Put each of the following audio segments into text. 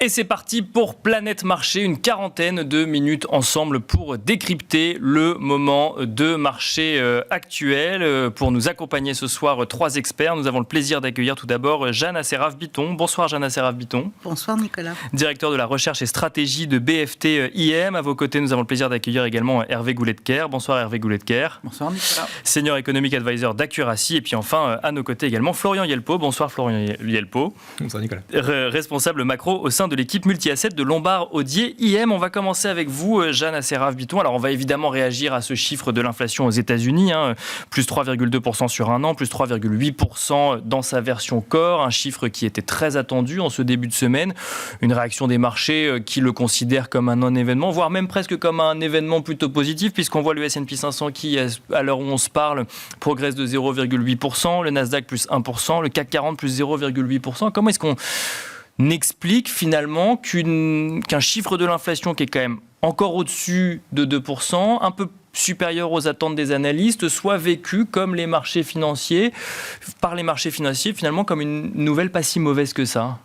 Et c'est parti pour Planète Marché, une quarantaine de minutes ensemble pour décrypter le moment de marché actuel. Pour nous accompagner ce soir, 3 experts. Nous avons le plaisir d'accueillir tout d'abord Jeanne Asseraf-Biton. Bonsoir Jeanne Asseraf-Biton. Bonsoir Nicolas. Directeur de la recherche et stratégie de BFT IM. À vos côtés, nous avons le plaisir d'accueillir également Hervé Goulet-de-Quer. Bonsoir Hervé Goulet-de-Quer. Bonsoir Nicolas. Senior Economic Advisor d'Accuracy. Et puis enfin, à nos côtés également, Florian Yelpo. Bonsoir Florian Yelpo. Bonsoir Nicolas. Responsable macro au sein de l'équipe multi-asset de Lombard-Odier IM. On va commencer avec vous, Jeanne Asseraf-Biton. Alors, on va évidemment réagir à ce chiffre de l'inflation aux États-Unis, plus 3,2% sur un an, plus 3,8% dans sa version core, un chiffre qui était très attendu en ce début de semaine. Une réaction des marchés qui le considèrent comme un non-événement, voire même presque comme un événement plutôt positif, puisqu'on voit le S&P 500 qui, à l'heure où on se parle, progresse de 0,8%, le Nasdaq plus 1%, le CAC 40 plus 0,8%. Comment est-ce qu'on explique finalement qu'un chiffre de l'inflation qui est quand même encore au-dessus de 2%, un peu supérieur aux attentes des analystes, soit vécu comme par les marchés financiers finalement comme une nouvelle pas si mauvaise que ça?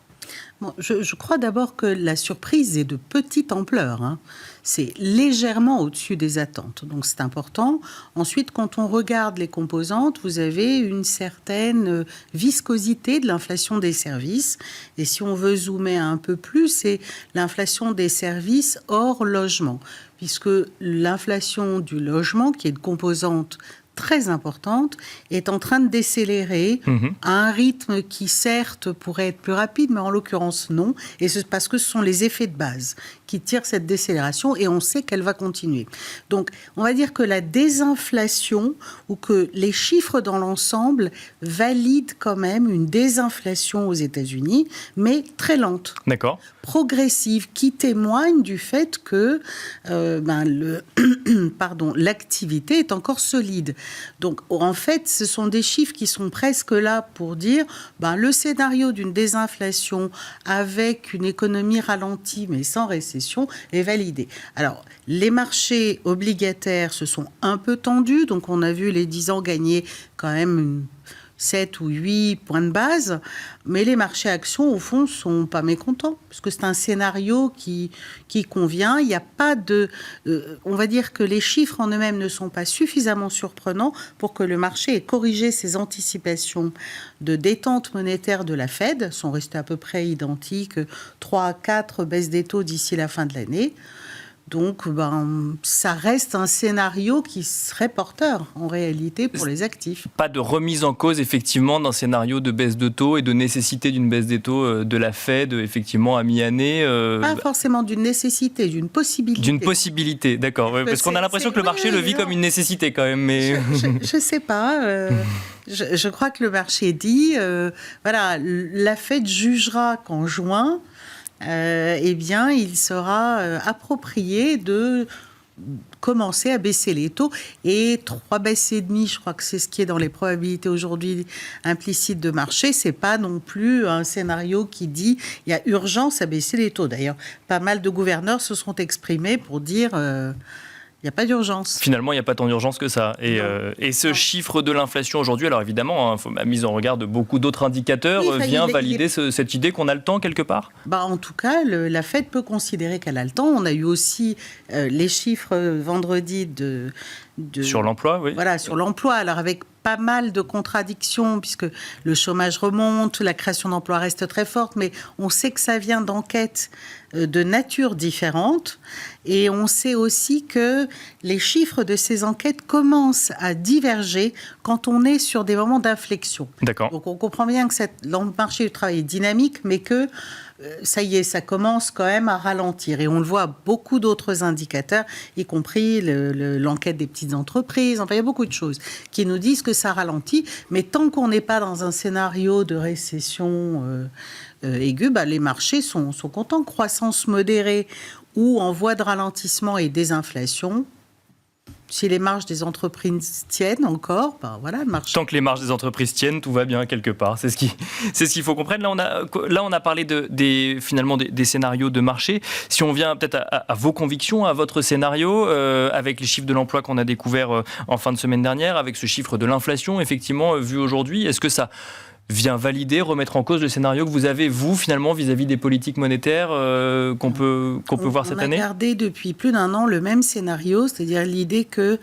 Bon, je crois d'abord que la surprise est de petite ampleur. C'est légèrement au-dessus des attentes, donc c'est important. Ensuite, quand on regarde les composantes, vous avez une certaine viscosité de l'inflation des services. Et si on veut zoomer un peu plus, c'est l'inflation des services hors logement, puisque l'inflation du logement, qui est une composante très importante, est en train de décélérer à un rythme qui certes pourrait être plus rapide, mais en l'occurrence non, et c'est parce que ce sont les effets de base qui tirent cette décélération et on sait qu'elle va continuer. Donc on va dire que la désinflation ou que les chiffres dans l'ensemble valident quand même une désinflation aux États-Unis, mais très lente. D'accord. Progressive, qui témoigne du fait que l'activité est encore solide. Donc, en fait, ce sont des chiffres qui sont presque là pour dire le scénario d'une désinflation avec une économie ralentie mais sans récession est validé. Alors, les marchés obligataires se sont un peu tendus, donc on a vu les 10 ans gagner quand même 7 ou 8 points de base, mais les marchés actions, au fond, ne sont pas mécontents, parce que c'est un scénario qui convient. Il n'y a pas de... on va dire que les chiffres en eux-mêmes ne sont pas suffisamment surprenants pour que le marché ait corrigé ses anticipations de détente monétaire de la Fed, sont restées à peu près identiques, 3 à 4 baisses des taux d'ici la fin de l'année. Donc, ça reste un scénario qui serait porteur, en réalité, pour les actifs. Pas de remise en cause, effectivement, d'un scénario de baisse de taux et de nécessité d'une baisse des taux de la Fed, effectivement, à mi-année. Pas forcément d'une nécessité, d'une possibilité. D'une possibilité, d'accord. Ouais, parce qu'on a l'impression que le marché le vit comme une nécessité, quand même. Mais... Je ne sais pas. Je crois que le marché dit, la Fed jugera qu'en juin, il sera approprié de commencer à baisser les taux. Et 3 baisses et demie, je crois que c'est ce qui est dans les probabilités aujourd'hui implicites de marché. C'est pas non plus un scénario qui dit il y a urgence à baisser les taux. D'ailleurs, pas mal de gouverneurs se sont exprimés pour dire... il n'y a pas d'urgence. Finalement, il n'y a pas tant d'urgence que ça. Et ce chiffre de l'inflation aujourd'hui, alors évidemment, mise en regard de beaucoup d'autres indicateurs, vient valider cette idée qu'on a le temps quelque part ? En tout cas, la Fed peut considérer qu'elle a le temps. On a eu aussi les chiffres vendredi sur l'emploi, oui. Voilà, sur l'emploi. Alors avec pas mal de contradictions, puisque le chômage remonte, la création d'emplois reste très forte, mais on sait que ça vient d'enquêtes de nature différente. Et on sait aussi que les chiffres de ces enquêtes commencent à diverger quand on est sur des moments d'inflexion. D'accord. Donc on comprend bien que le marché du travail est dynamique, mais que ça y est, ça commence quand même à ralentir. Et on le voit à beaucoup d'autres indicateurs, y compris l'enquête des petites entreprises. Enfin, il y a beaucoup de choses qui nous disent que ça ralentit. Mais tant qu'on n'est pas dans un scénario de récession aiguë, les marchés sont contents. Croissance modérée ou en voie de ralentissement et désinflation. Si les marges des entreprises tiennent encore, le marché... Tant que les marges des entreprises tiennent, tout va bien quelque part. C'est ce qu'il faut comprendre. Là, on a parlé finalement des scénarios de marché. Si on vient peut-être à vos convictions, à votre scénario, avec les chiffres de l'emploi qu'on a découverts en fin de semaine dernière, avec ce chiffre de l'inflation, effectivement, vu aujourd'hui, est-ce que ça vient valider, remettre en cause le scénario que vous avez, vous, finalement, vis-à-vis des politiques monétaires qu'on peut voir cette année ? On a gardé depuis plus d'un an le même scénario, c'est-à-dire l'idée que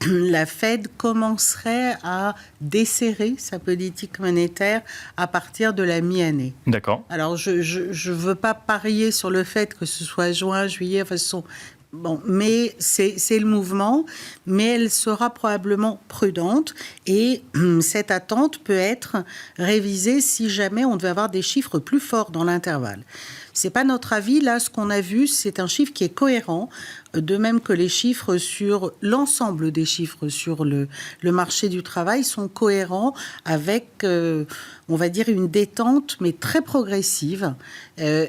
la Fed commencerait à desserrer sa politique monétaire à partir de la mi-année. D'accord. Alors, je ne veux pas parier sur le fait que ce soit juin, juillet, enfin, bon, mais c'est le mouvement, mais elle sera probablement prudente et cette attente peut être révisée si jamais on devait avoir des chiffres plus forts dans l'intervalle. C'est pas notre avis. Là, ce qu'on a vu, c'est un chiffre qui est cohérent, de même que les chiffres sur l'ensemble des chiffres sur le marché du travail sont cohérents avec, on va dire, une détente, mais très progressive.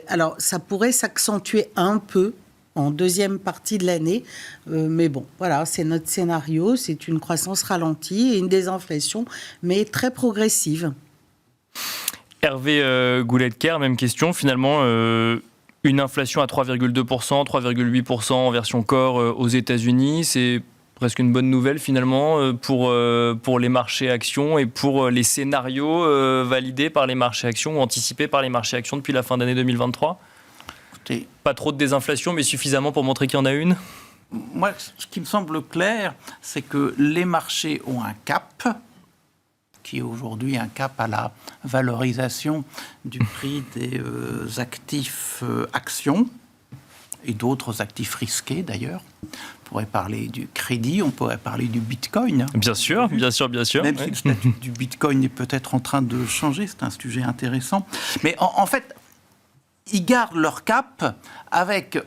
Alors, ça pourrait s'accentuer un peu en deuxième partie de l'année. Mais bon, voilà, c'est notre scénario. C'est une croissance ralentie et une désinflation, mais très progressive. Hervé Goulet-Kerr, même question. Finalement, une inflation à 3,2%, 3,8% en version core aux États-Unis, c'est presque une bonne nouvelle finalement pour les marchés actions et pour les scénarios validés par les marchés actions ou anticipés par les marchés actions depuis la fin d'année 2023 ? Pas trop de désinflation, mais suffisamment pour montrer qu'il y en a une ? Moi, ce qui me semble clair, c'est que les marchés ont un cap, qui est aujourd'hui un cap à la valorisation du prix des actifs actions et d'autres actifs risqués d'ailleurs. On pourrait parler du crédit, on pourrait parler du Bitcoin. Bien sûr. Même oui. si le statut du Bitcoin est peut-être en train de changer, c'est un sujet intéressant. Mais en fait, ils gardent leur cap avec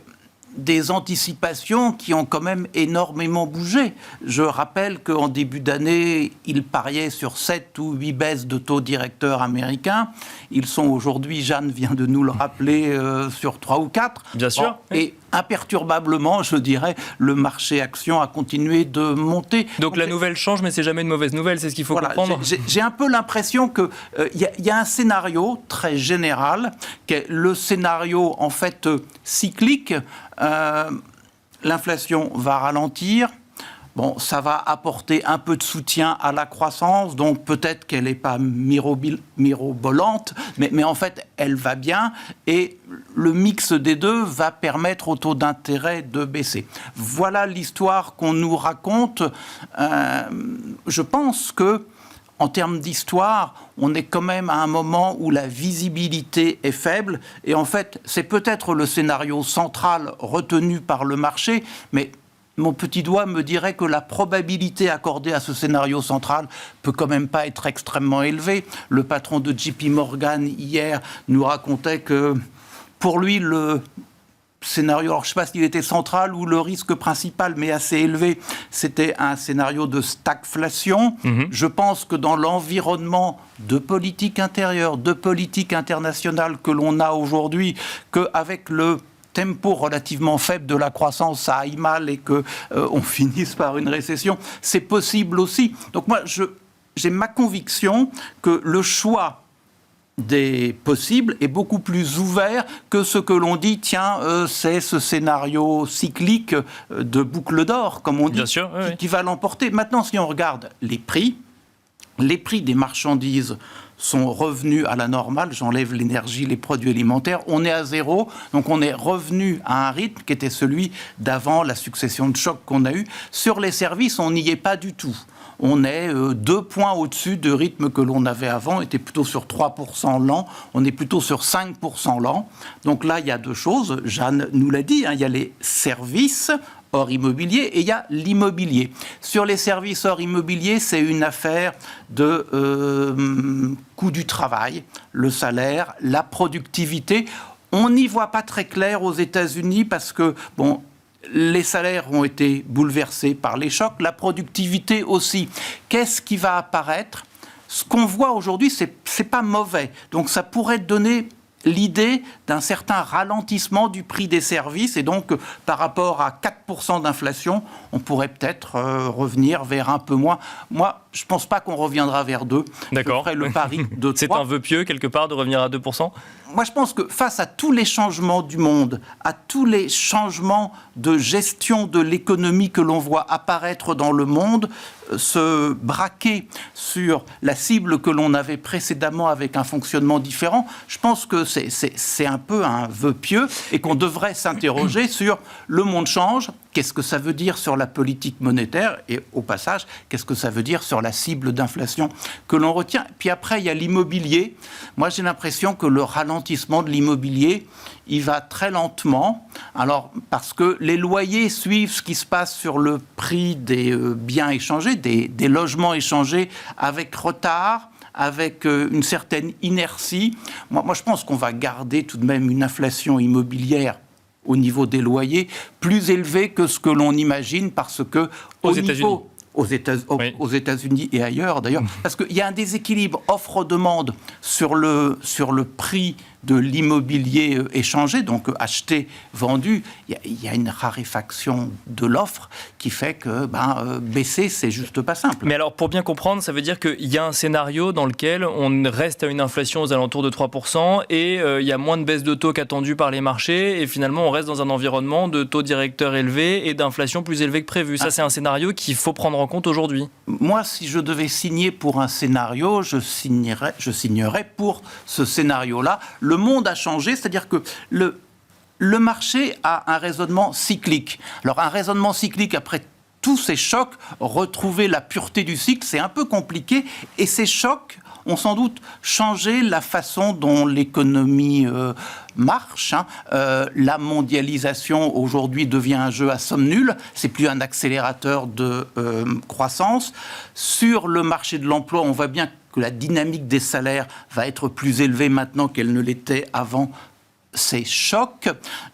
des anticipations qui ont quand même énormément bougé. Je rappelle qu'en début d'année, ils pariaient sur 7 ou 8 baisses de taux directeurs américains. Ils sont aujourd'hui, Jeanne vient de nous le rappeler, sur 3 ou 4. Bien sûr. Bon, et imperturbablement, je dirais, le marché action a continué de monter. Donc la nouvelle change, mais c'est jamais une mauvaise nouvelle, c'est ce qu'il faut comprendre. J'ai un peu l'impression qu'il y a un scénario très général, qui est le scénario en fait cyclique. L'inflation va ralentir. Bon, ça va apporter un peu de soutien à la croissance, donc peut-être qu'elle n'est pas mirobolante, mais en fait, elle va bien, et le mix des deux va permettre au taux d'intérêt de baisser. Voilà l'histoire qu'on nous raconte. Je pense que, en termes d'histoire, on est quand même à un moment où la visibilité est faible, et en fait, c'est peut-être le scénario central retenu par le marché, mais mon petit doigt me dirait que la probabilité accordée à ce scénario central peut quand même pas être extrêmement élevée. Le patron de JP Morgan, hier, nous racontait que, pour lui, le scénario, alors je ne sais pas s'il était central ou le risque principal, mais assez élevé, c'était un scénario de stagflation. Je pense que dans l'environnement de politique intérieure, de politique internationale que l'on a aujourd'hui, qu'avec le tempo relativement faible de la croissance, ça aille mal et qu'on finisse par une récession, c'est possible aussi. Donc moi, j'ai ma conviction que le choix des possibles est beaucoup plus ouvert que ce que l'on dit, tiens, c'est ce scénario cyclique de boucle d'or, comme on dit, Bien sûr, oui. qui va l'emporter. Maintenant, si on regarde les prix des marchandises sont revenus à la normale, j'enlève l'énergie, les produits alimentaires, on est à zéro, donc on est revenu à un rythme qui était celui d'avant la succession de chocs qu'on a eu. Sur les services, on n'y est pas du tout. On est 2 points au-dessus du rythme que l'on avait avant, on était plutôt sur 3% l'an, on est plutôt sur 5% l'an. Donc là, il y a deux choses, Jeanne nous l'a dit, il y a les services hors immobilier et il y a l'immobilier. Sur les services hors immobilier, c'est une affaire de coût du travail, le salaire, la productivité. On n'y voit pas très clair aux États-Unis parce que, bon, les salaires ont été bouleversés par les chocs, la productivité aussi. Qu'est-ce qui va apparaître ? Ce qu'on voit aujourd'hui, c'est pas mauvais. Donc ça pourrait donner l'idée d'un certain ralentissement du prix des services et donc par rapport à 4% d'inflation, on pourrait peut-être revenir vers un peu moins. Moi, je ne pense pas qu'on reviendra vers 2. D'accord. Je ferai le pari de 3. C'est un vœu pieux quelque part de revenir à 2%? Moi, je pense que face à tous les changements du monde, à tous les changements de gestion de l'économie que l'on voit apparaître dans le monde, se braquer sur la cible que l'on avait précédemment avec un fonctionnement différent, je pense que c'est un peu un vœu pieux et qu'on devrait s'interroger sur le monde change, qu'est-ce que ça veut dire sur la politique monétaire et au passage, qu'est-ce que ça veut dire sur la cible d'inflation que l'on retient. Puis après, il y a l'immobilier. Moi, j'ai l'impression que le ralentissement de l'immobilier, il va très lentement. Alors, parce que les loyers suivent ce qui se passe sur le prix des biens échangés, des logements échangés avec retard, avec une certaine inertie. Moi, je pense qu'on va garder tout de même une inflation immobilière au niveau des loyers plus élevée que ce que l'on imagine parce que aux États-Unis et ailleurs d'ailleurs, parce qu'il y a un déséquilibre offre-demande sur le prix de l'immobilier échangé, donc acheté, vendu. Il y a une raréfaction de l'offre qui fait que baisser, c'est juste pas simple. Mais alors, pour bien comprendre, ça veut dire qu'il y a un scénario dans lequel on reste à une inflation aux alentours de 3% et il y a moins de baisse de taux qu'attendu par les marchés et finalement, on reste dans un environnement de taux directeurs élevés et d'inflation plus élevée que prévu. Ça, c'est un scénario qu'il faut prendre en compte aujourd'hui. Moi, si je devais signer pour un scénario, je signerais pour ce scénario-là. Le monde a changé, c'est-à-dire que le marché a un raisonnement cyclique. Alors, un raisonnement cyclique, après tous ces chocs, retrouver la pureté du cycle, c'est un peu compliqué. Et ces chocs ont sans doute changé la façon dont l'économie marche. La mondialisation, aujourd'hui, devient un jeu à somme nulle. C'est plus un accélérateur de croissance. Sur le marché de l'emploi, on voit bien que la dynamique des salaires va être plus élevée maintenant qu'elle ne l'était avant ces chocs.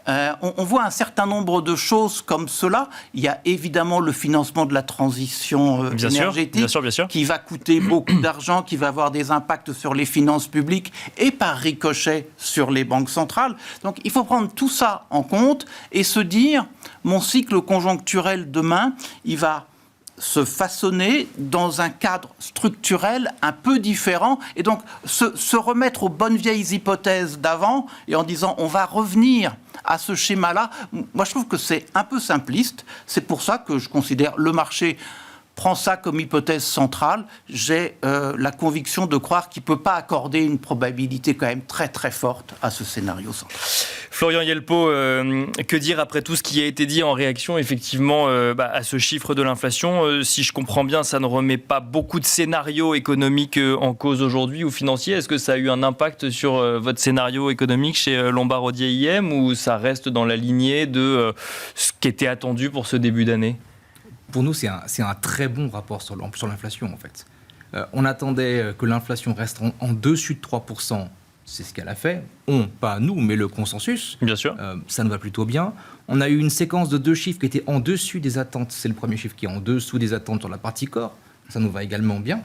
On voit un certain nombre de choses comme cela. Il y a évidemment le financement de la transition énergétique bien sûr. Qui va coûter beaucoup d'argent, qui va avoir des impacts sur les finances publiques et par ricochet sur les banques centrales. Donc il faut prendre tout ça en compte et se dire, mon cycle conjoncturel demain, il va se façonner dans un cadre structurel un peu différent et donc se remettre aux bonnes vieilles hypothèses d'avant et en disant on va revenir à ce schéma-là. Moi, je trouve que c'est un peu simpliste. C'est pour ça que je considère le marché prend ça comme hypothèse centrale. J'ai la conviction de croire qu'il ne peut pas accorder une probabilité quand même très très forte à ce scénario central. Florian Yelpo, que dire après tout ce qui a été dit en réaction effectivement à ce chiffre de l'inflation? Si je comprends bien, ça ne remet pas beaucoup de scénarios économiques en cause aujourd'hui ou financiers. Est-ce que ça a eu un impact sur votre scénario économique chez Lombard Odier IM ou ça reste dans la lignée de ce qui était attendu pour ce début d'année? Pour nous, c'est un très bon rapport sur l'inflation, en fait. On attendait que l'inflation reste en dessus de 3%. C'est ce qu'elle a fait. Pas nous, mais le consensus. Bien sûr. Ça nous va plutôt bien. On a eu une séquence de 2 chiffres qui étaient en dessus des attentes. C'est le premier chiffre qui est en dessous des attentes sur la partie corps. Ça nous va également bien.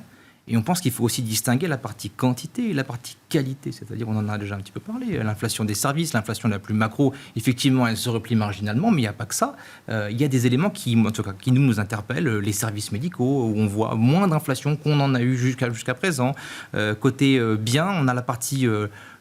Et on pense qu'il faut aussi distinguer la partie quantité et la partie qualité. C'est-à-dire, on en a déjà un petit peu parlé, l'inflation des services, l'inflation la plus macro, effectivement, elle se replie marginalement, mais il n'y a pas que ça. Il y a des éléments qui nous interpellent, les services médicaux, où on voit moins d'inflation qu'on en a eu jusqu'à présent. Côté bien, on a la partie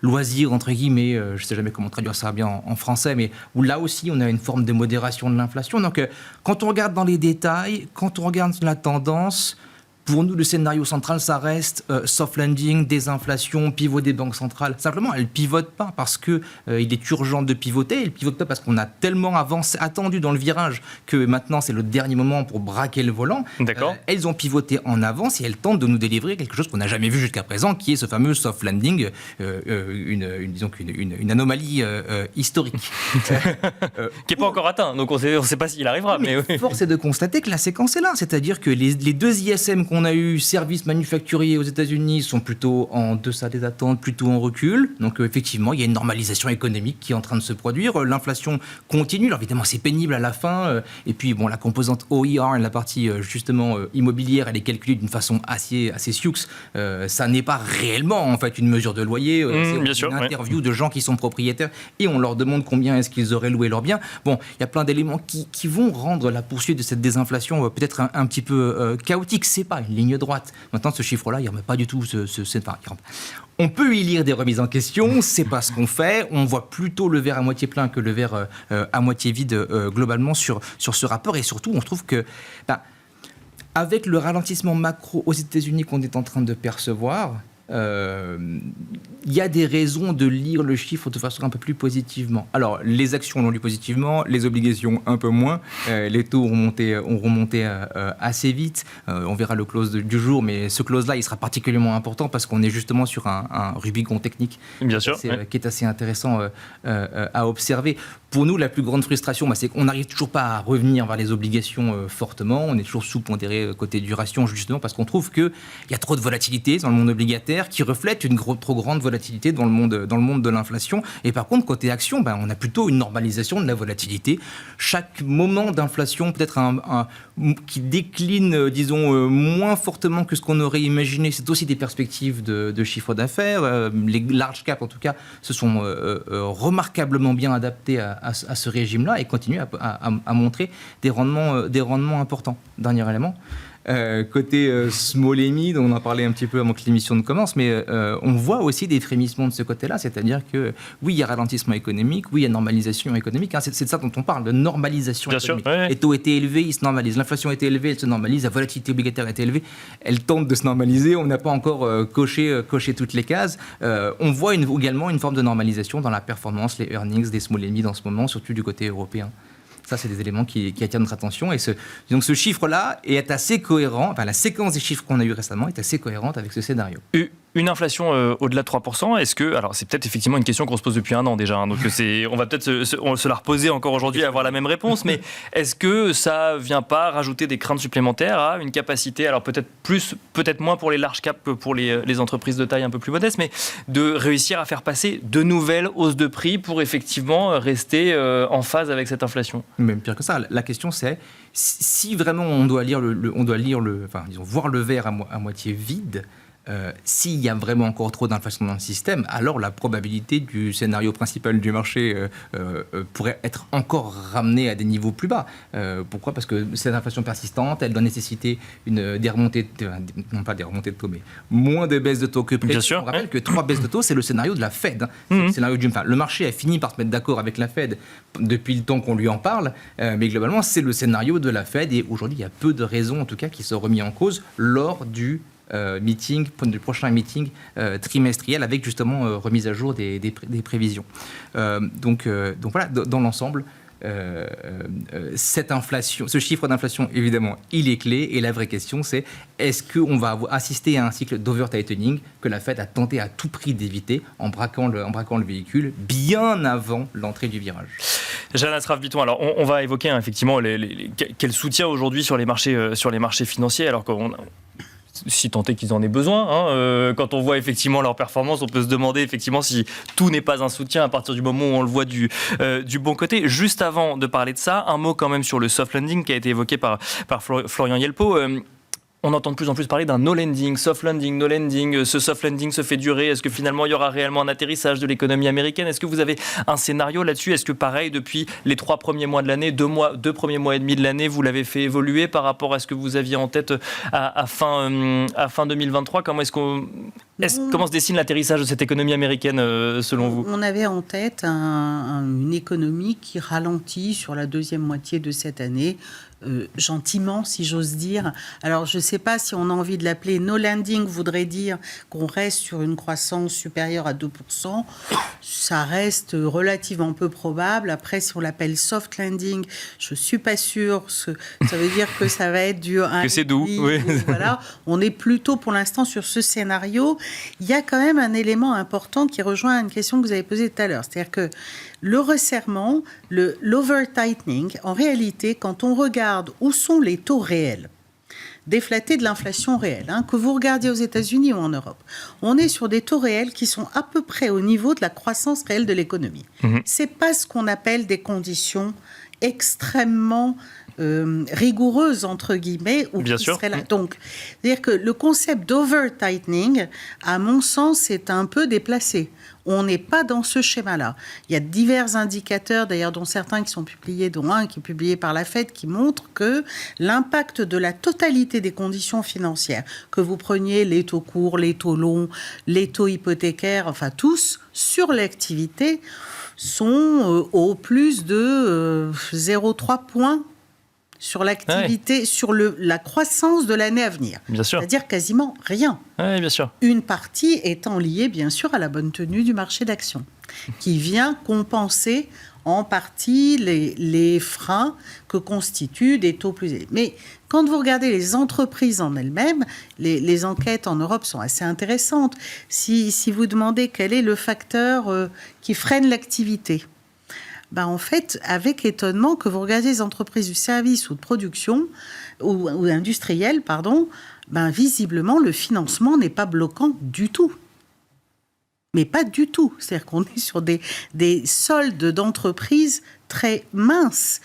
loisirs, entre guillemets, je ne sais jamais comment traduire ça bien en français, mais où là aussi, on a une forme de modération de l'inflation. Donc, quand on regarde dans les détails, quand on regarde la tendance, pour nous, le scénario central, ça reste soft landing, désinflation, pivot des banques centrales. Simplement, elles ne pivotent pas parce qu'il est urgent de pivoter. Elles ne pivotent pas parce qu'on a tellement attendu dans le virage que maintenant, c'est le dernier moment pour braquer le volant. D'accord. Elles ont pivoté en avance et elles tentent de nous délivrer quelque chose qu'on n'a jamais vu jusqu'à présent, qui est ce fameux soft landing, une anomalie historique. Qui n'est pas encore atteint, donc on ne sait pas s'il arrivera. Mais force est de constater que la séquence est là. C'est-à-dire que les deux ISM qu'on qu'on a eu services manufacturiers aux États-Unis sont plutôt en deçà des attentes, plutôt en recul. Donc effectivement, il y a une normalisation économique qui est en train de se produire. L'inflation continue. Alors évidemment, c'est pénible à la fin. Et puis bon, la composante OER, la partie justement immobilière, elle est calculée d'une façon assez sioux. Ça n'est pas réellement en fait une mesure de loyer. C'est une interview de gens qui sont propriétaires et on leur demande combien est-ce qu'ils auraient loué leur bien. Bon, il y a plein d'éléments qui vont rendre la poursuite de cette désinflation peut-être un petit peu chaotique. C'est pas une ligne droite. Maintenant, ce chiffre-là, il n'y remet pas du tout on peut y lire des remises en question, c'est pas ce qu'on fait. On voit plutôt le verre à moitié plein que le verre à moitié vide globalement sur ce rapport. Et surtout, on trouve que avec le ralentissement macro aux États-Unis qu'on est en train de percevoir, il y a des raisons de lire le chiffre de façon un peu plus positivement. Alors, les actions l'ont lu positivement, les obligations un peu moins, les taux ont remonté assez vite. On verra le close du jour, mais ce close-là, il sera particulièrement important parce qu'on est justement sur un Rubicon technique qui est assez intéressant à observer. Pour nous, la plus grande frustration, c'est qu'on n'arrive toujours pas à revenir vers les obligations fortement. On est toujours sous-pondéré côté duration, justement parce qu'on trouve qu'il y a trop de volatilité dans le monde obligataire qui reflète une trop grande volatilité dans le monde de l'inflation. Et par contre, côté action, on a plutôt une normalisation de la volatilité. Chaque moment d'inflation, peut-être qui décline, disons, moins fortement que ce qu'on aurait imaginé, c'est aussi des perspectives de chiffre d'affaires. Les large cap, en tout cas, se sont remarquablement bien adaptés à ce régime-là et continuent à montrer des rendements importants. Dernier élément. Côté small et mid, on en parlait un petit peu avant que l'émission ne commence, mais on voit aussi des frémissements de ce côté-là, c'est-à-dire que oui, il y a ralentissement économique, oui, il y a normalisation économique, c'est de ça dont on parle, de normalisation économique. Les taux étaient élevés, ils se normalisent, l'inflation était élevée, elle se normalise, la volatilité obligataire était élevée, elle tente de se normaliser, on n'a pas encore coché toutes les cases. On voit également une forme de normalisation dans la performance, les earnings des small et mid en ce moment, surtout du côté européen. Ça, c'est des éléments qui attirent notre attention. Et donc, ce chiffre-là est assez cohérent. Enfin, la séquence des chiffres qu'on a eu récemment est assez cohérente avec ce scénario. Une inflation au-delà de 3%, est-ce que... Alors, c'est peut-être effectivement une question qu'on se pose depuis un an déjà. Donc, on va peut-être se la reposer encore aujourd'hui et avoir la même réponse. Mais est-ce que ça ne vient pas rajouter des craintes supplémentaires à une capacité, alors peut-être plus, peut-être moins pour les large caps que pour les entreprises de taille un peu plus modeste, mais de réussir à faire passer de nouvelles hausses de prix pour effectivement rester en phase avec cette inflation? Même pire que ça. La question, c'est si vraiment on doit voir le verre à moitié vide. S'il y a vraiment encore trop d'inflation dans le système, alors la probabilité du scénario principal du marché pourrait être encore ramenée à des niveaux plus bas. Pourquoi ? Parce que cette inflation persistante, elle doit nécessiter des remontées, non pas des remontées de taux, mais moins de baisses de taux que prévu. On rappelle que 3 baisses de taux, c'est le scénario de la Fed. C'est le scénario le marché a fini par se mettre d'accord avec la Fed depuis le temps qu'on lui en parle, mais globalement, c'est le scénario de la Fed et aujourd'hui, il y a peu de raisons, en tout cas, qui sont remises en cause lors du prochain meeting trimestriel avec justement remise à jour des prévisions. Donc voilà, dans l'ensemble, cette inflation, ce chiffre d'inflation, évidemment, il est clé. Et la vraie question, c'est est-ce qu'on va assister à un cycle d'over-tightening que la Fed a tenté à tout prix d'éviter en braquant le véhicule bien avant l'entrée du virage. Jeanne Asraf-Biton, alors on va évoquer effectivement quel soutien aujourd'hui sur les marchés financiers, alors qu'on si tant est qu'ils en aient besoin. Quand on voit effectivement leur performance, on peut se demander effectivement si tout n'est pas un soutien à partir du moment où on le voit du bon côté. Juste avant de parler de ça, un mot quand même sur le soft landing qui a été évoqué par Florian Yelpo. On entend de plus en plus parler d'un no landing, soft landing, no landing. Ce soft landing se fait durer. Est-ce que finalement il y aura réellement un atterrissage de l'économie américaine ? Est-ce que vous avez un scénario là-dessus ? Est-ce que pareil, depuis les 3 premiers mois de l'année, 2 premiers mois et demi de l'année, vous l'avez fait évoluer par rapport à ce que vous aviez en tête à fin 2023 ? Comment se dessine l'atterrissage de cette économie américaine selon vous ? On avait en tête une économie qui ralentit sur la deuxième moitié de cette année. Gentiment, si j'ose dire. Alors, je ne sais pas si on a envie de l'appeler no landing, voudrait dire qu'on reste sur une croissance supérieure à 2%. Ça reste relativement peu probable. Après, si on l'appelle soft landing, je ne suis pas sûre. Ça veut dire que ça va être du... que c'est doux, oui. Voilà. On est plutôt, pour l'instant, sur ce scénario. Il y a quand même un élément important qui rejoint une question que vous avez posée tout à l'heure. C'est-à-dire que le resserrement, l'over-tightening, en réalité, quand on regarde où sont les taux réels déflaté de l'inflation réelle. Que vous regardiez aux États-Unis ou en Europe, on est sur des taux réels qui sont à peu près au niveau de la croissance réelle de l'économie. C'est pas ce qu'on appelle des conditions extrêmement rigoureuses, entre guillemets, ou Bien qui sûr. seraient là. Donc, c'est-à-dire que le concept d'over-tightening, à mon sens, est un peu déplacé. On n'est pas dans ce schéma-là. Il y a divers indicateurs, d'ailleurs, dont certains qui sont publiés, dont un qui est publié par la Fed, qui montre que l'impact de la totalité des conditions financières, que vous preniez les taux courts, les taux longs, les taux hypothécaires, enfin tous, sur l'activité, sont au plus de 0,3 points sur l'activité, sur la croissance de l'année à venir. Bien sûr. C'est-à-dire quasiment rien. Oui, bien sûr. Une partie étant liée, bien sûr, à la bonne tenue du marché d'actions, qui vient compenser en partie les freins que constituent des taux plus élevés. Mais quand vous regardez les entreprises en elles-mêmes, les enquêtes en Europe sont assez intéressantes. Si vous demandez quel est le facteur qui freine l'activité, en fait, avec étonnement, que vous regardez les entreprises du service ou de production, ou industrielles, visiblement, le financement n'est pas bloquant du tout. Mais pas du tout. C'est-à-dire qu'on est sur des soldes d'entreprises très minces,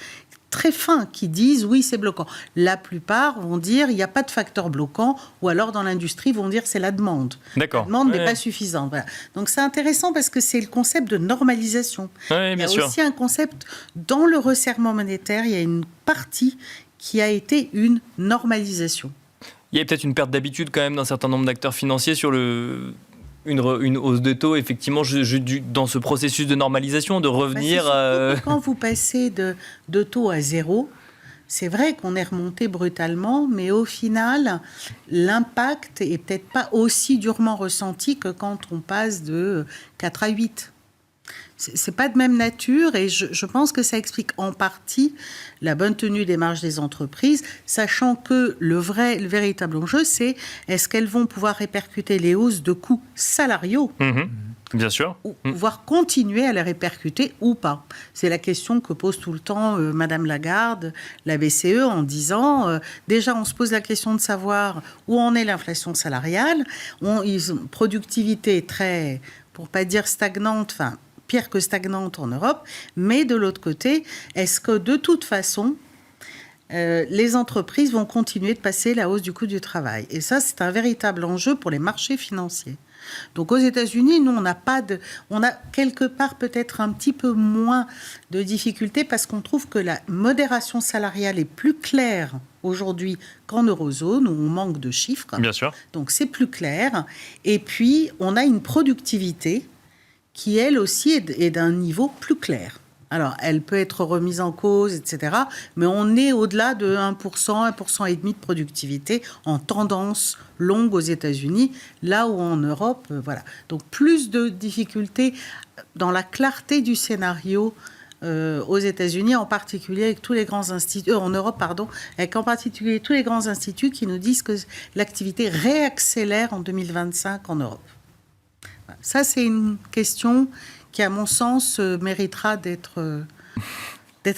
très fins, qui disent oui, c'est bloquant. La plupart vont dire il n'y a pas de facteur bloquant, ou alors dans l'industrie vont dire c'est la demande. D'accord. La demande n'est pas suffisante. Voilà. Donc c'est intéressant parce que c'est le concept de normalisation. Oui, bien sûr. Il y a aussi un concept dans le resserrement monétaire, il y a une partie qui a été une normalisation. Il y a peut-être une perte d'habitude quand même d'un certain nombre d'acteurs financiers sur une hausse de taux, effectivement, dans ce processus de normalisation, de revenir... Quand vous passez de taux à zéro, c'est vrai qu'on est remonté brutalement, mais au final, l'impact est peut-être pas aussi durement ressenti que quand on passe de 4 à 8. C'est pas de même nature et je pense que ça explique en partie la bonne tenue des marges des entreprises, sachant que le véritable enjeu, c'est est-ce qu'elles vont pouvoir répercuter les hausses de coûts salariaux Bien sûr. ou pouvoir continuer à les répercuter ou pas. C'est la question que pose tout le temps Madame Lagarde, la BCE, en disant déjà on se pose la question de savoir où en est l'inflation salariale, productivité très, pour pas dire stagnante, enfin pire que stagnante en Europe, mais de l'autre côté, est-ce que de toute façon, les entreprises vont continuer de passer la hausse du coût du travail? Et ça, c'est un véritable enjeu pour les marchés financiers. Donc aux États-Unis, nous, on a quelque part peut-être un petit peu moins de difficultés parce qu'on trouve que la modération salariale est plus claire aujourd'hui qu'en eurozone, où on manque de chiffres. Bien sûr. Donc c'est plus clair. Et puis, on a une productivité qui, elle aussi, est d'un niveau plus clair. Alors, elle peut être remise en cause, etc. Mais on est au-delà de 1%, 1,5% de productivité en tendance longue aux États-Unis, là où en Europe, voilà. Donc, plus de difficultés dans la clarté du scénario aux États-Unis, en particulier avec tous les grands instituts, en Europe, pardon, avec en particulier tous les grands instituts qui nous disent que l'activité réaccélère en 2025 en Europe. Ça, c'est une question qui, à mon sens, méritera d'être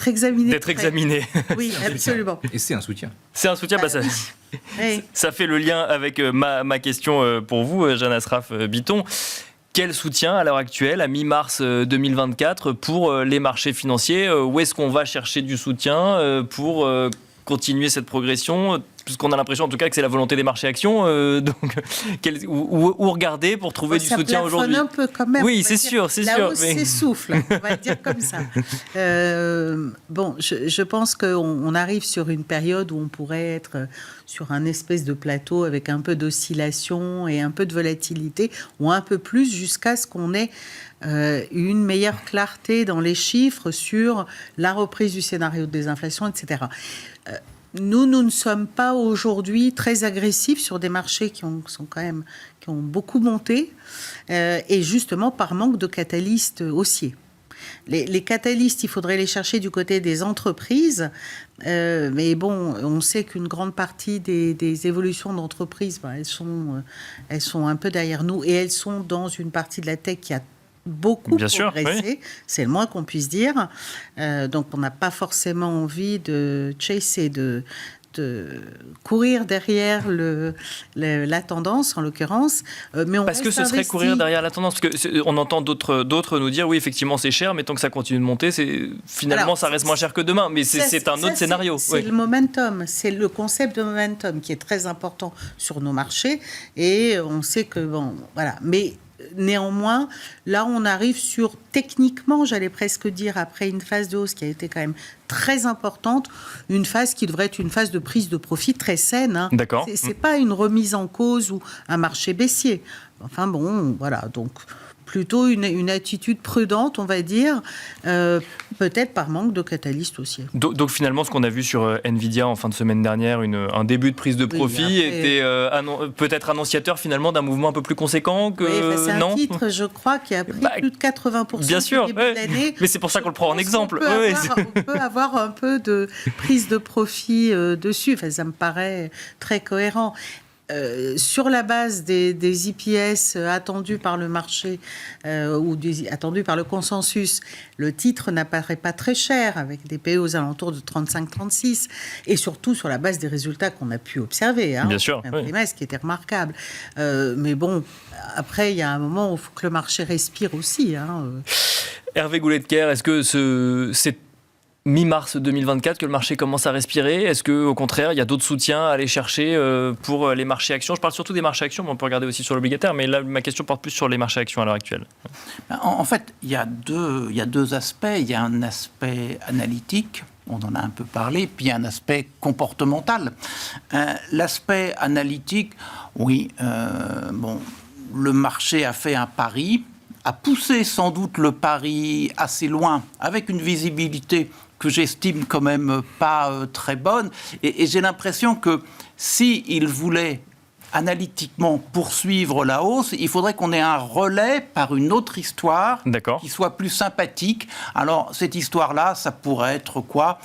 examinée. D'être examinée. Oui, absolument. Et c'est un soutien. C'est un soutien. Ça fait le lien avec ma question pour vous, Jeanne Asraf-Bitton. Quel soutien à l'heure actuelle, à mi-mars 2024, pour les marchés financiers? Où est-ce qu'on va chercher du soutien pour continuer cette progression? Puisqu'on a l'impression en tout cas que c'est la volonté des marchés actions, donc où regarder pour trouver du soutien aujourd'hui? Un peu quand même. Oui, c'est sûr, c'est sûr. La hausse s'essouffle, on va le dire comme ça. Je pense qu'on arrive sur une période où on pourrait être sur un espèce de plateau avec un peu d'oscillation et un peu de volatilité, ou un peu plus, jusqu'à ce qu'on ait une meilleure clarté dans les chiffres sur la reprise du scénario de désinflation, etc. Nous ne sommes pas aujourd'hui très agressifs sur des marchés qui ont beaucoup monté, et justement par manque de catalystes haussiers. Les catalystes, il faudrait les chercher du côté des entreprises, mais bon, on sait qu'une grande partie des évolutions d'entreprises, elles sont un peu derrière nous, et elles sont dans une partie de la tech qui a beaucoup progressé, oui. C'est le moins qu'on puisse dire. Donc on n'a pas forcément envie de chasser, de courir derrière la tendance, en l'occurrence. Mais parce que ce serait courir derrière la tendance. Parce qu'on entend d'autres nous dire, oui, effectivement, c'est cher, mais tant que ça continue de monter, finalement, ça reste moins cher que demain. Mais c'est un autre scénario. C'est le momentum. C'est le concept de momentum qui est très important sur nos marchés. Et on sait que, voilà. Mais néanmoins, là, on arrive techniquement, j'allais presque dire, après une phase de hausse qui a été quand même très importante, une phase qui devrait être une phase de prise de profit très saine. Hein. D'accord. C'est pas une remise en cause ou un marché baissier. Enfin bon, voilà, donc plutôt une attitude prudente, on va dire, peut-être par manque de catalystes aussi. Donc finalement, ce qu'on a vu sur Nvidia en fin de semaine dernière, un début de prise de profit, était peut-être annonciateur finalement d'un mouvement un peu plus conséquent que... Oui, c'est un titre, je crois, qui a pris plus de 80% bien sûr, au début de l'année. Mais c'est pour ça qu'on le prend en exemple. On peut avoir un peu de prise de profit dessus. Enfin, ça me paraît très cohérent. Sur la base des EPS attendus par le marché ou attendus par le consensus, le titre n'apparaît pas très cher, avec des PE aux alentours de 35-36, et surtout sur la base des résultats qu'on a pu observer. Bien sûr. Un trimestre qui était remarquable. Mais bon, après, il y a un moment où il faut que le marché respire aussi. Hervé Goulet-de-Quer, est-ce que c'est mi-mars 2024 que le marché commence à respirer? Est-ce qu'au contraire, il y a d'autres soutiens à aller chercher pour les marchés actions? Je parle surtout des marchés actions, mais on peut regarder aussi sur l'obligataire, mais là, ma question porte plus sur les marchés actions à l'heure actuelle. En fait, il y a deux aspects. Il y a un aspect analytique, on en a un peu parlé, puis il y a un aspect comportemental. L'aspect analytique, oui, le marché a fait un pari, a poussé sans doute le pari assez loin, avec une visibilité que j'estime quand même pas très bonne. Et j'ai l'impression que s'il voulait analytiquement poursuivre la hausse, il faudrait qu'on ait un relais par une autre histoire qui soit plus sympathique. Alors, cette histoire-là, ça pourrait être quoi ?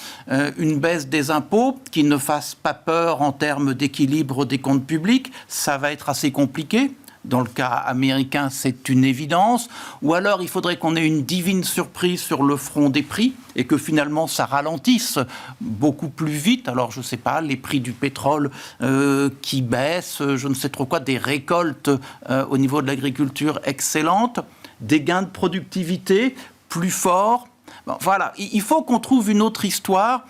Une baisse des impôts qui ne fasse pas peur en termes d'équilibre des comptes publics. Ça va être assez compliqué. Dans le cas américain, c'est une évidence. Ou alors, il faudrait qu'on ait une divine surprise sur le front des prix et que finalement, ça ralentisse beaucoup plus vite. Alors, je ne sais pas, les prix du pétrole qui baissent, je ne sais trop quoi, des récoltes au niveau de l'agriculture excellentes, des gains de productivité plus forts. Bon, voilà, il faut qu'on trouve une autre histoire.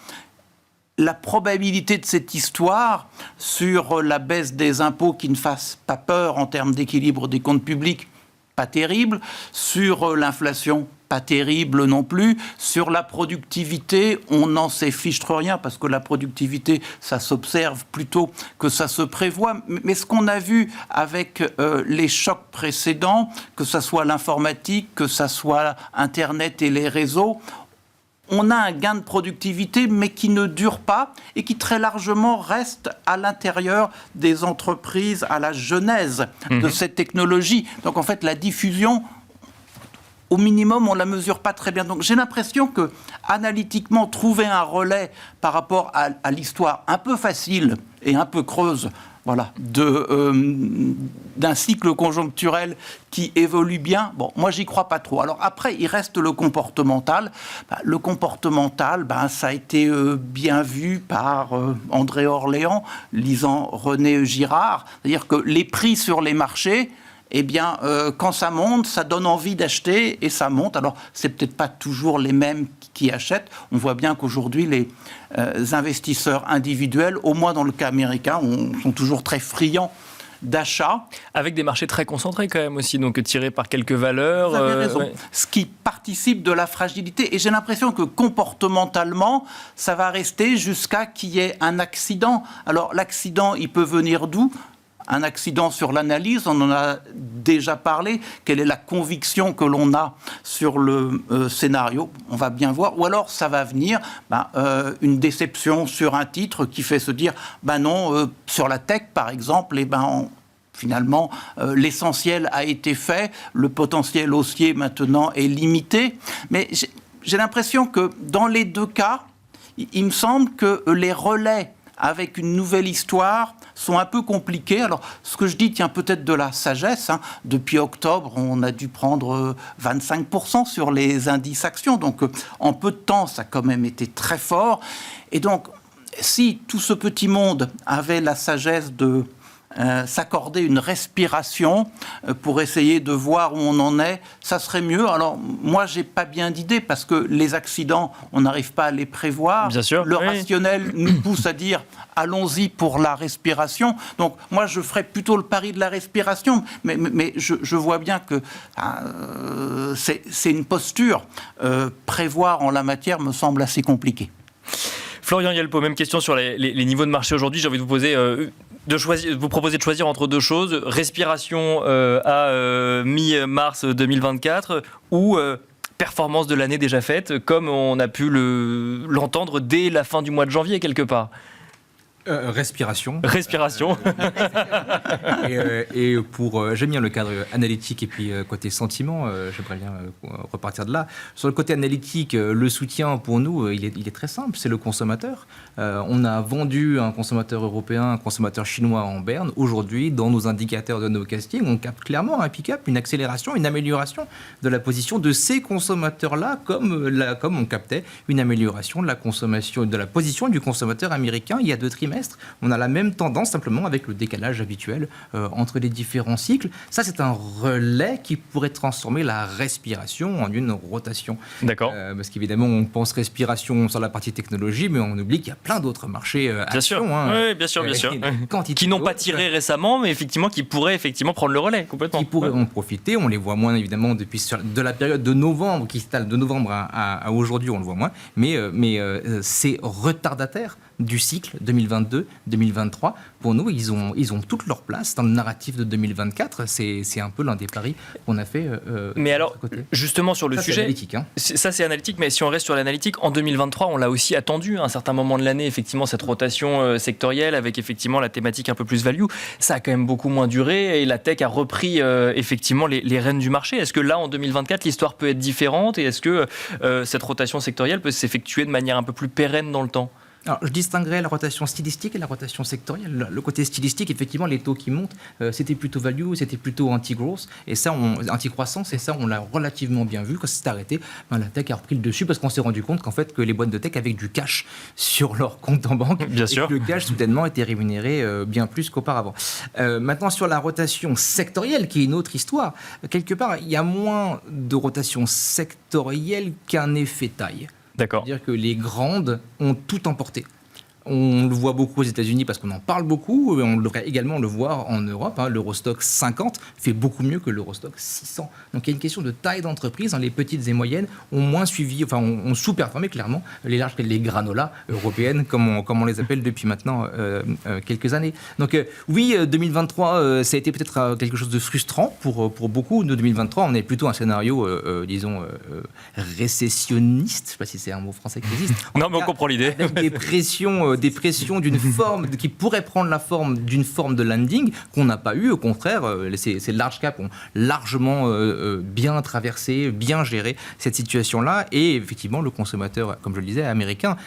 La probabilité de cette histoire sur la baisse des impôts qui ne fasse pas peur en termes d'équilibre des comptes publics, pas terrible. Sur l'inflation, pas terrible non plus. Sur la productivité, on n'en sait fichtre rien parce que la productivité, ça s'observe plutôt que ça se prévoit. Mais ce qu'on a vu avec les chocs précédents, que ça soit l'informatique, que ça soit Internet et les réseaux, on a un gain de productivité, mais qui ne dure pas et qui très largement reste à l'intérieur des entreprises, à la genèse de cette technologie. Donc en fait, la diffusion, au minimum, on ne la mesure pas très bien. Donc j'ai l'impression que, analytiquement, trouver un relais par rapport à l'histoire un peu facile et un peu creuse, voilà, d'un cycle conjoncturel qui évolue bien. Bon, moi, j'y crois pas trop. Alors après, il reste le comportemental. Le comportemental, ça a été bien vu par André Orléans, lisant René Girard. C'est-à-dire que les prix sur les marchés, eh bien, quand ça monte, ça donne envie d'acheter et ça monte. Alors, c'est peut-être pas toujours les mêmes qui achètent. On voit bien qu'aujourd'hui, les investisseurs individuels, au moins dans le cas américain, sont toujours très friands d'achat. Avec des marchés très concentrés quand même aussi, donc tirés par quelques valeurs. Vous avez raison. Ce qui participe de la fragilité. Et j'ai l'impression que comportementalement, ça va rester jusqu'à qu'il y ait un accident. Alors, l'accident, il peut venir d'où ? Un accident sur l'analyse, on en a déjà parlé. Quelle est la conviction que l'on a sur le scénario ? On va bien voir. Ou alors, ça va venir une déception sur un titre qui fait se dire non, sur la tech, par exemple, finalement, l'essentiel a été fait. Le potentiel haussier, maintenant, est limité. Mais j'ai l'impression que dans les deux cas, il me semble que les relais avec une nouvelle histoire sont un peu compliqués. Alors, ce que je dis tient peut-être de la sagesse. Depuis octobre, on a dû prendre 25% sur les indices actions. Donc, en peu de temps, ça a quand même été très fort. Et donc, si tout ce petit monde avait la sagesse de s'accorder une respiration pour essayer de voir où on en est, ça serait mieux. Alors, moi, j'ai pas bien d'idée, parce que les accidents, on n'arrive pas à les prévoir. Bien sûr, le rationnel nous pousse à dire allons-y pour la respiration. Donc, moi, je ferais plutôt le pari de la respiration, mais je vois bien que c'est une posture. Prévoir en la matière me semble assez compliqué. Florian Yelpo, même question sur les niveaux de marché aujourd'hui. J'ai envie de vous poser... vous proposer de choisir entre deux choses, respiration à mi-mars 2024 ou performance de l'année déjà faite, comme on a pu l'entendre dès la fin du mois de janvier quelque part. Respiration. Respiration. Et pour, j'aime bien le cadre analytique et puis côté sentiment, j'aimerais bien repartir de là. Sur le côté analytique, le soutien pour nous, il est très simple, c'est le consommateur. On a vendu un consommateur européen, un consommateur chinois en berne. Aujourd'hui, dans nos indicateurs de no casting, on capte clairement un pick-up, une accélération, une amélioration de la position de ces consommateurs-là, comme on captait une amélioration de la consommation, de la position du consommateur américain il y a 2 trimestres. On a la même tendance, simplement avec le décalage habituel entre les différents cycles. Ça, c'est un relais qui pourrait transformer la respiration en une rotation. D'accord. Parce qu'évidemment, on pense respiration sur la partie technologie, mais on oublie qu'il y a plein d'autres marchés bien sûr. Hein, oui, bien sûr. Qui n'ont pas tiré récemment, mais effectivement, qui pourraient effectivement prendre le relais complètement. Qui pourraient en profiter. On les voit moins, évidemment, depuis de la période de novembre, qui s'étale de novembre à aujourd'hui, on le voit moins. Mais c'est retardataire du cycle 2022-2023. Pour nous, ils ont toute leur place dans le narratif de 2024. C'est un peu l'un des paris qu'on a fait. Mais alors, justement sur le sujet, c'est analytique, hein. Ça c'est analytique, mais si on reste sur l'analytique, en 2023, on l'a aussi attendu à un certain moment de l'année, effectivement, cette rotation sectorielle avec effectivement la thématique un peu plus value. Ça a quand même beaucoup moins duré et la tech a repris effectivement les rênes du marché. Est-ce que là, en 2024, l'histoire peut être différente et est-ce que cette rotation sectorielle peut s'effectuer de manière un peu plus pérenne dans le temps ? Alors, je distinguerais la rotation stylistique et la rotation sectorielle. Le côté stylistique, effectivement, les taux qui montent, c'était plutôt value, c'était plutôt anti-growth, et ça, anti-croissance, et ça, on l'a relativement bien vu. Quand c'est arrêté, la tech a repris le dessus parce qu'on s'est rendu compte qu'en fait, que les boîtes de tech avaient du cash sur leur compte en banque, bien sûr. Que le cash, soudainement, était rémunéré bien plus qu'auparavant. Maintenant, sur la rotation sectorielle, qui est une autre histoire, quelque part, il y a moins de rotation sectorielle qu'un effet taille. D'accord. C'est-à-dire que les grandes ont tout emporté. On le voit beaucoup aux États-Unis parce qu'on en parle beaucoup, et on devrait également le voir en Europe. L'Eurostock 50 fait beaucoup mieux que l'Eurostock 600. Donc il y a une question de taille d'entreprise. Les petites et moyennes ont moins suivi, ont sous-performé clairement les granolas européennes, comme on les appelle depuis maintenant quelques années. Donc oui, 2023, ça a été peut-être quelque chose de frustrant pour beaucoup. Nous, 2023, on est plutôt un scénario, disons, récessionniste. Je ne sais pas si c'est un mot français qui existe. Non, mais on comprend l'idée. Avec des pressions d'une forme qui pourrait prendre la forme d'une forme de landing qu'on n'a pas eu. Au contraire, ces large caps ont largement bien traversé, bien géré cette situation-là. Et effectivement, le consommateur, comme je le disais, américain,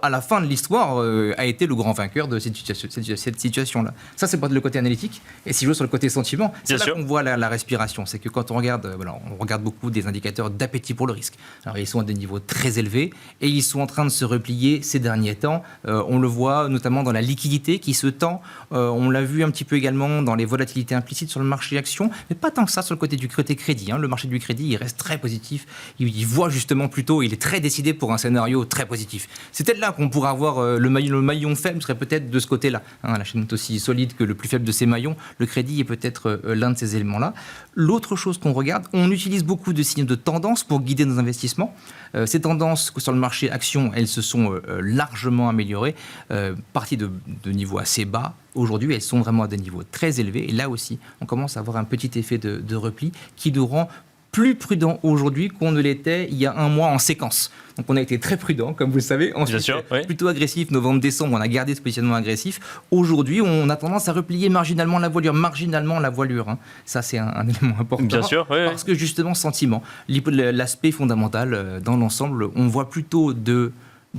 à la fin de l'histoire, a été le grand vainqueur de cette situation-là. Ça, c'est pas le côté analytique. Et si je veux sur le côté sentiment, c'est là qu'on voit la respiration. C'est que quand on regarde beaucoup des indicateurs d'appétit pour le risque. Alors, ils sont à des niveaux très élevés et ils sont en train de se replier ces derniers temps. On le voit notamment dans la liquidité qui se tend. On l'a vu un petit peu également dans les volatilités implicites sur le marché actions, mais pas tant que ça sur le côté du crédit. Le marché du crédit, il reste très positif. Il voit justement plutôt, il est très décidé pour un scénario très positif. C'est peut-être là qu'on pourra avoir le maillon faible serait peut-être de ce côté-là. La chaîne est aussi solide que le plus faible de ces maillons. Le crédit est peut-être l'un de ces éléments-là. L'autre chose qu'on regarde, on utilise beaucoup de signes de tendance pour guider nos investissements. Ces tendances sur le marché actions, elles se sont largement améliorées, parties de niveaux assez bas. Aujourd'hui, elles sont vraiment à des niveaux très élevés. Et là aussi, on commence à avoir un petit effet de repli qui nous rend plus prudent aujourd'hui qu'on ne l'était il y a un mois en séquence. Donc on a été très prudent, comme vous le savez. Ensuite, plutôt agressif, novembre-décembre, on a gardé ce positionnement agressif. Aujourd'hui, on a tendance à replier marginalement la voilure. Ça, c'est un élément important. Bien sûr, parce que justement, sentiment, l'aspect fondamental dans l'ensemble, on voit plutôt de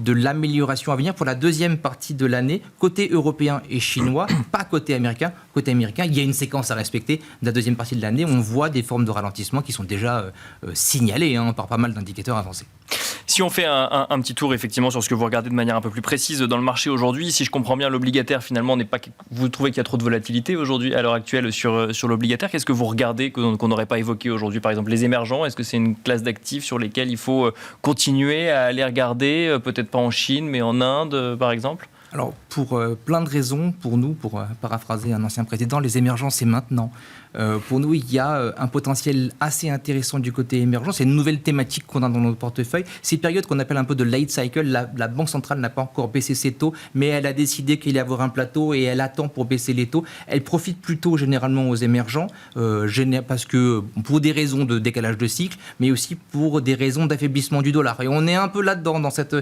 l'amélioration à venir pour la deuxième partie de l'année, côté européen et chinois, pas côté américain. Côté américain, il y a une séquence à respecter. De la deuxième partie de l'année, on voit des formes de ralentissement qui sont déjà signalées par pas mal d'indicateurs avancés. Si on fait un petit tour effectivement sur ce que vous regardez de manière un peu plus précise dans le marché aujourd'hui, si je comprends bien, l'obligataire finalement n'est pas... Vous trouvez qu'il y a trop de volatilité aujourd'hui, à l'heure actuelle, sur l'obligataire. Qu'est-ce que vous regardez qu'on n'aurait pas évoqué aujourd'hui? Par exemple, les émergents, est-ce que c'est une classe d'actifs sur lesquels il faut continuer à aller regarder, peut-être pas en Chine, mais en Inde, par exemple? Alors, pour plein de raisons, pour nous, pour paraphraser un ancien président, les émergents, c'est maintenant. Pour nous, il y a un potentiel assez intéressant du côté émergent. C'est une nouvelle thématique qu'on a dans notre portefeuille. Ces périodes qu'on appelle un peu de late cycle, la Banque centrale n'a pas encore baissé ses taux, mais elle a décidé qu'il allait y avoir un plateau et elle attend pour baisser les taux. Elle profite plutôt généralement aux émergents, parce que pour des raisons de décalage de cycle, mais aussi pour des raisons d'affaiblissement du dollar. Et on est un peu là-dedans, dans cet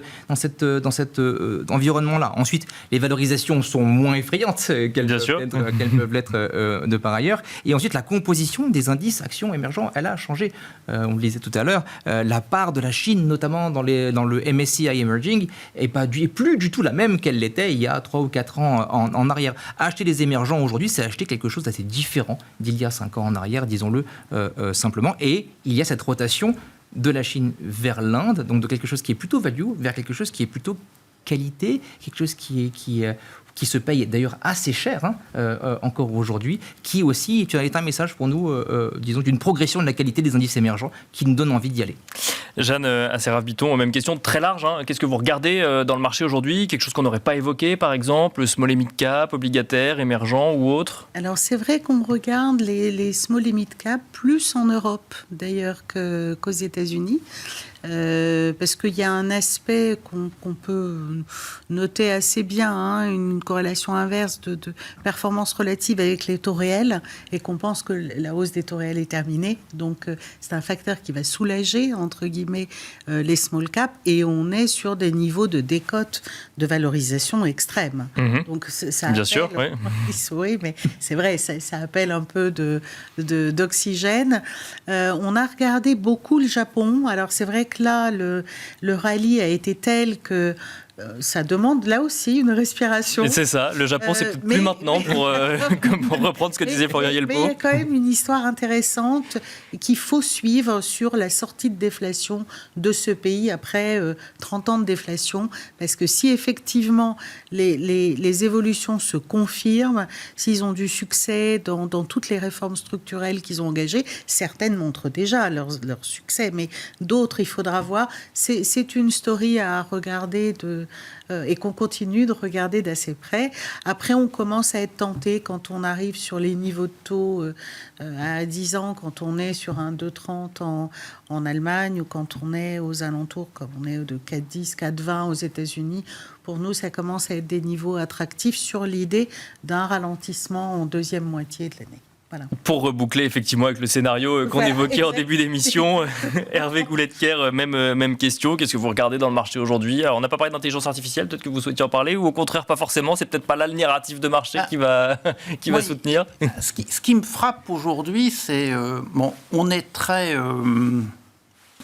environnement-là. Ensuite, les valorisations sont moins effrayantes qu'elles peuvent l'être de par ailleurs. Et ensuite, la composition des indices actions émergents, elle a changé. On le disait tout à l'heure, la part de la Chine, notamment dans le MSCI Emerging, est plus du tout la même qu'elle l'était il y a 3 ou 4 ans en arrière. Acheter les émergents aujourd'hui, c'est acheter quelque chose d'assez différent d'il y a 5 ans en arrière, disons-le simplement. Et il y a cette rotation de la Chine vers l'Inde, donc de quelque chose qui est plutôt value, vers quelque chose qui est plutôt qualité, quelque chose qui se paye d'ailleurs assez cher encore aujourd'hui, qui aussi est un message pour nous, disons, d'une progression de la qualité des indices émergents qui nous donne envie d'y aller. Jeanne Asséraf-Biton, même question très large. Qu'est-ce que vous regardez dans le marché aujourd'hui? Quelque chose qu'on n'aurait pas évoqué, par exemple, small et mid cap, obligataire, émergent ou autre? Alors c'est vrai qu'on regarde les small et mid cap plus en Europe d'ailleurs qu'aux États-Unis. Parce qu'il y a un aspect qu'on peut noter assez bien, une corrélation inverse de performance relative avec les taux réels, et qu'on pense que la hausse des taux réels est terminée. Donc c'est un facteur qui va soulager, entre guillemets, les small cap, et on est sur des niveaux de décote de valorisation extrêmes. Donc ça bien sûr, oui. Oui, mais c'est vrai, ça appelle un peu d'oxygène. On a regardé beaucoup le Japon. Alors c'est vrai que là, le rallye a été tel que ça demande là aussi une respiration. Et c'est ça, le Japon, c'est peut-être plus maintenant pour reprendre ce que disait Florian Yelpo. Mais il y a quand même une histoire intéressante qu'il faut suivre sur la sortie de déflation de ce pays après 30 ans de déflation. Parce que si effectivement les évolutions se confirment, s'ils ont du succès dans toutes les réformes structurelles qu'ils ont engagées, certaines montrent déjà leur succès, mais d'autres, il faudra voir. C'est une story à regarder et qu'on continue de regarder d'assez près. Après, on commence à être tenté quand on arrive sur les niveaux de taux à 10 ans, quand on est sur un 2,30 en Allemagne, ou quand on est aux alentours, comme on est de 4,10, 4,20 aux États-Unis. Pour nous, ça commence à être des niveaux attractifs sur l'idée d'un ralentissement en deuxième moitié de l'année. Voilà. Pour reboucler effectivement avec le scénario qu'on évoquait en début d'émission, Hervé Goulet-Kerr, même question. Qu'est-ce que vous regardez dans le marché aujourd'hui? Alors, on n'a pas parlé d'intelligence artificielle, peut-être que vous souhaitiez en parler, ou au contraire pas forcément, c'est peut-être pas là le narratif de marché qui va soutenir. Ce qui me frappe aujourd'hui, c'est on est très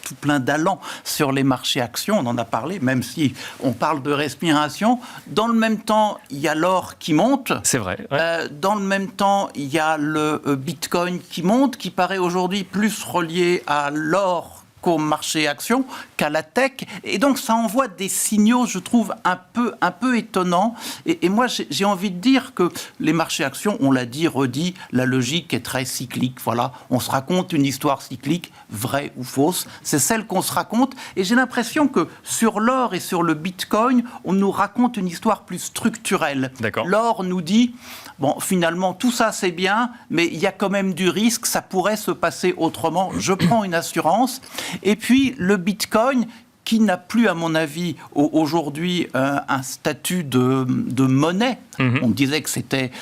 tout plein d'allant sur les marchés actions, on en a parlé, même si on parle de respiration. Dans le même temps, il y a l'or qui monte. C'est vrai. Ouais. Dans le même temps, il y a le Bitcoin qui monte, qui paraît aujourd'hui plus relié à l'or qu'au marché actions, qu'à la tech. Et donc, ça envoie des signaux, je trouve, un peu étonnants. Et moi, j'ai envie de dire que les marchés actions, on l'a dit, redit, la logique est très cyclique. Voilà, on se raconte une histoire cyclique, vraie ou fausse. C'est celle qu'on se raconte. Et j'ai l'impression que sur l'or et sur le Bitcoin, on nous raconte une histoire plus structurelle. D'accord. L'or nous dit, finalement, tout ça, c'est bien, mais il y a quand même du risque, ça pourrait se passer autrement. Je prends une assurance. Et puis, le Bitcoin, qui n'a plus, à mon avis, aujourd'hui un statut de monnaie. On disait que c'était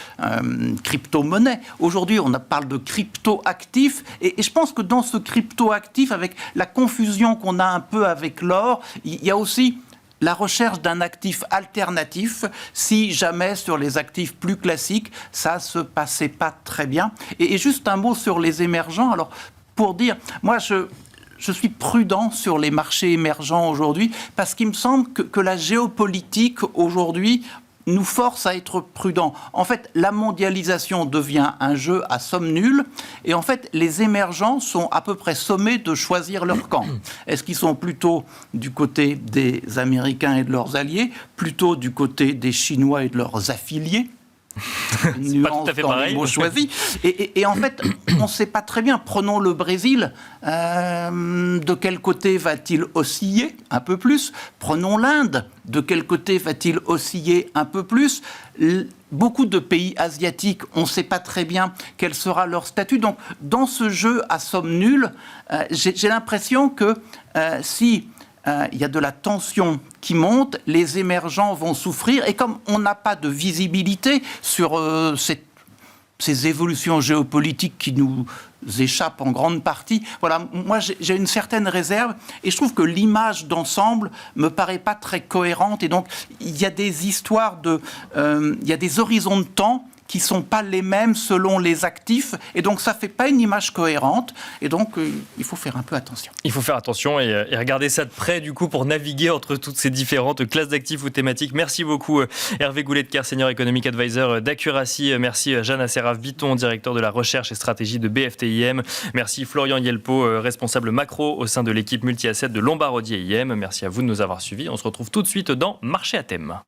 crypto-monnaie. Aujourd'hui, on parle de crypto-actif. Et je pense que dans ce crypto-actif, avec la confusion qu'on a un peu avec l'or, il y a aussi la recherche d'un actif alternatif, si jamais sur les actifs plus classiques, ça se passait pas très bien. Et juste un mot sur les émergents. Alors, pour dire, moi, je suis prudent sur les marchés émergents aujourd'hui parce qu'il me semble que la géopolitique aujourd'hui nous force à être prudents. En fait, la mondialisation devient un jeu à somme nulle, et en fait, les émergents sont à peu près sommés de choisir leur camp. Est-ce qu'ils sont plutôt du côté des Américains et de leurs alliés, plutôt du côté des Chinois et de leurs affiliés? C'est pas tout à fait pareil. Et en fait, on ne sait pas très bien. Prenons le Brésil. De quel côté va-t-il osciller un peu plus? Prenons l'Inde. De quel côté va-t-il osciller un peu plus? Beaucoup de pays asiatiques, on ne sait pas très bien quel sera leur statut. Donc, dans ce jeu à somme nulle, j'ai l'impression que si il y a de la tension qui monte, les émergents vont souffrir, et comme on n'a pas de visibilité sur ces évolutions géopolitiques qui nous échappent en grande partie, voilà, moi j'ai une certaine réserve, et je trouve que l'image d'ensemble me paraît pas très cohérente, et donc il y a des histoires il y a des horizons de temps qui ne sont pas les mêmes selon les actifs, et donc ça ne fait pas une image cohérente, et donc il faut faire un peu attention. Il faut faire attention et regarder ça de près, du coup, pour naviguer entre toutes ces différentes classes d'actifs ou thématiques. Merci beaucoup Hervé Goulet-de-Quer, Senior Economic Advisor d'Accuracy. Merci Jeanne Asseraf-Biton, directeur de la recherche et stratégie de BFT-IM. Merci Florian Yelpo, responsable macro au sein de l'équipe multi-asset de Lombard Odier IM. Merci à vous de nous avoir suivis. On se retrouve tout de suite dans Marché à thème.